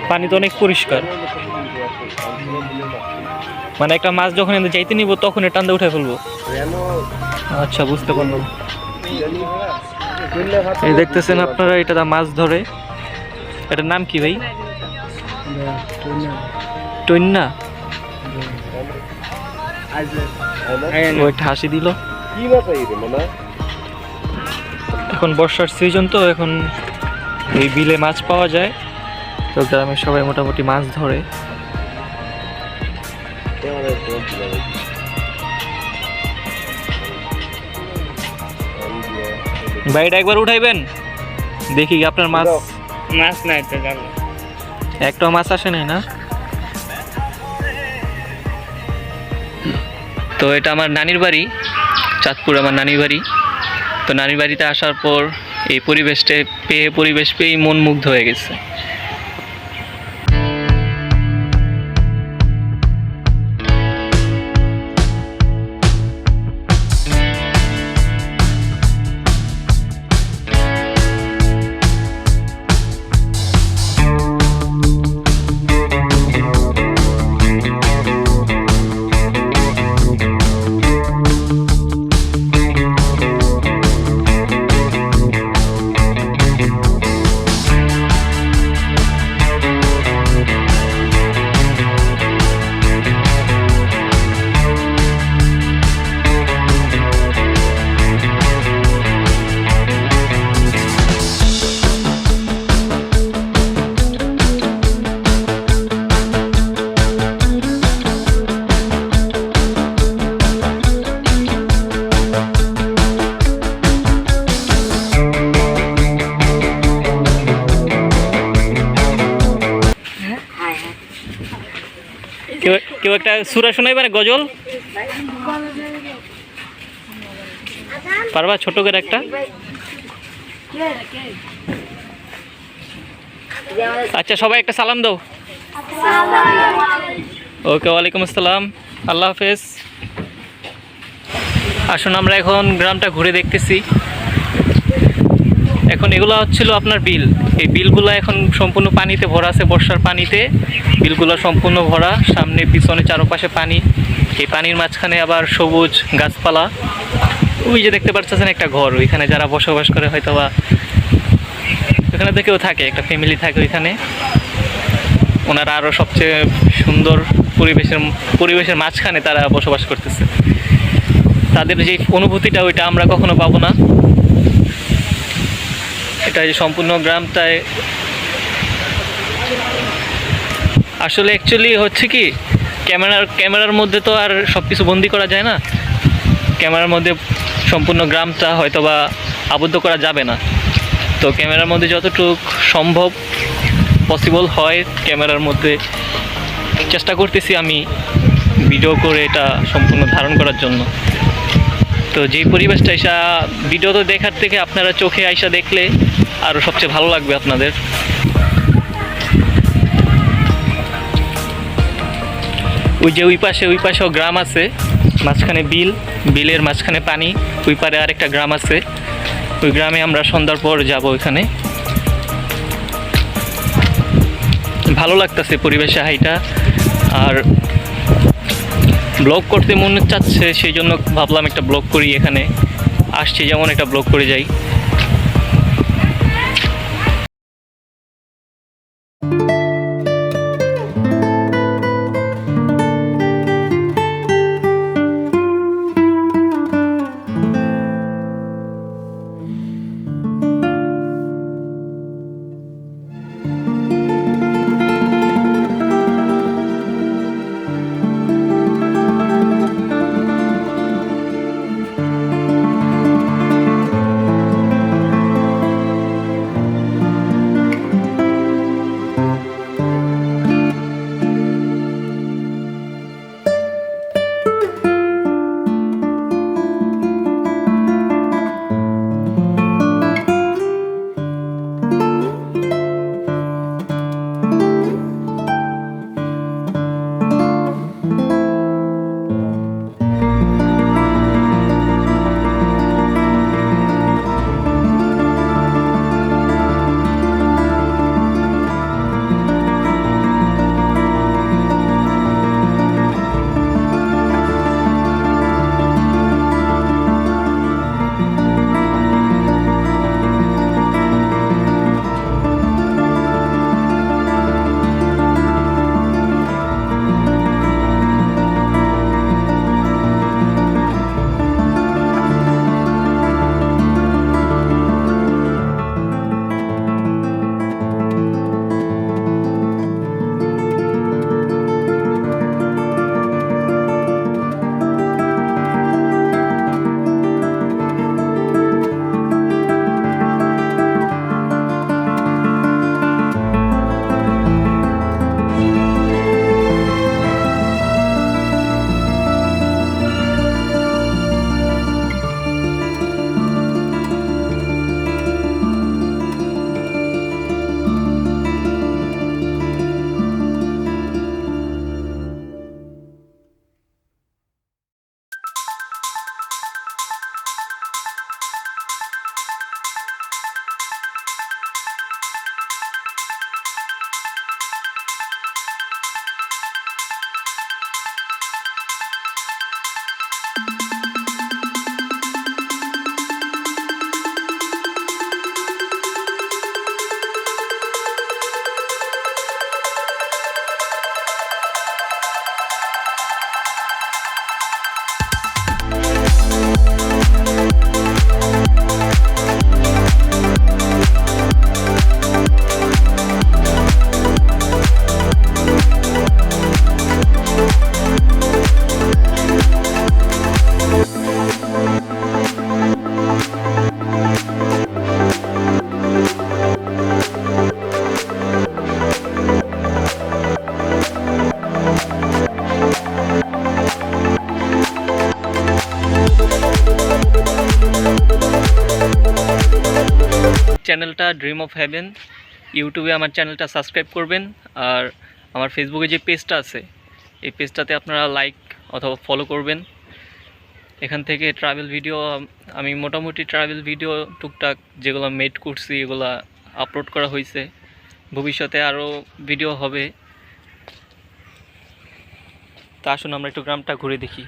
পানি তো অনেক পরিষ্কার, মানে একটা মাছ যখন যাইতে নিব তখন টান্দা উঠে ফেলবো। আচ্ছা, বুঝতে পারলাম। এই দেখতেছেন আপনারা, এটা মাছ ধরে। এটার নাম কি ভাই? টইন্না। হাসি দিল। এখন বর্ষার সিজন তো, এখন এই বিলে মাছ পাওয়া যায়, তো গ্রামের সবাই মোটামুটি মাছ ধরে। ভাইটা একবার উঠাইবেন, দেখি আপনার মাছ। মাছ নাই তো, একটা মাছ আসে নাই না? তো এটা আমার নানির বাড়ি, চাঁদপুর আমার নানির বাড়ি। তো নানির বাড়িতে আসার পর এই পরিবেশ পেয়ে মন মুগ্ধ হয়ে গেছে। কেউ একটা সুরা শোনাইবে না, গজল পারবা? ছোট করে একটা। আচ্ছা, সবাই একটা সালাম দাও। ওকে, ওয়ালাইকুম আসসালাম, আল্লাহ হাফেজ। আসুন আমরা এখন গ্রামটা ঘুরে দেখতেছি। এখন এগুলো হচ্ছিল আপনার বিল। এই বিলগুলো এখন সম্পূর্ণ পানিতে ভরা আছে, বর্ষার পানিতে বিলগুলো সম্পূর্ণ ভরা, সামনে পিছনে চারপাশে পানি। এই পানির মাঝখানে আবার সবুজ গাছপালা। ওই যে দেখতে পাচ্ছেন একটা ঘর, ওইখানে যারা বসবাস করে, হয়তো বা ওখানে তো কেউ থাকে, একটা ফ্যামিলি থাকে ওইখানে। ওনারা আরও সবচেয়ে সুন্দর পরিবেশের মাঝখানে তারা বসবাস করতেছে। তাদের যে অনুভূতিটা, ওইটা আমরা কখনো পাবো না। এটা যে সম্পূর্ণ গ্রামটায় আসলে অ্যাকচুয়ালি হচ্ছে কি, ক্যামেরার মধ্যে তো আর সব কিছু বন্দি করা যায় না। ক্যামেরার মধ্যে সম্পূর্ণ গ্রামটা হয়তো বা আবদ্ধ করা যাবে না। তো ক্যামেরার মধ্যে যতটুকু সম্ভব পসিবল হয়, ক্যামেরার মধ্যে চেষ্টা করতেছি আমি ভিডিও করে এটা সম্পূর্ণ ধারণ করার জন্য। তো যেই পরিবেশটা ভিডিওতে দেখার থেকে আপনারা চোখে আইসা দেখলে আরও সবচেয়ে ভালো লাগবে আপনাদের। ওই যে ওই পাশেও গ্রাম আছে, মাঝখানে বিলের মাঝখানে পানি, ওই পারে আরেকটা গ্রাম আছে। ওই গ্রামে আমরা সন্ধ্যার পর যাব। ওইখানে ভালো লাগতেছে পরিবেশে হাইটা, আর ব্লগ করতে মনে চাচ্ছে, সেই জন্য ভাবলাম একটা ব্লগ করি। এখানে আসছি যেমন একটা ব্লগ করে যাই। চ্যানেলটা ড্রিম অফ হেভেন, ইউটিউবে আমার চ্যানেলটা সাবস্ক্রাইব করবেন। আর আমার ফেসবুকে যে পেজটা আছে এই পেজটাতে আপনারা লাইক অথবা ফলো করবেন। এখান থেকে ট্রাভেল ভিডিও, আমি মোটামুটি ট্রাভেল ভিডিও টুকটাক যেগুলো মেড করছি এগুলো আপলোড করা হয়েছে। ভবিষ্যতে আরও ভিডিও হবে। তা আসুন আমরা একটু গ্রামটা ঘুরে দেখি।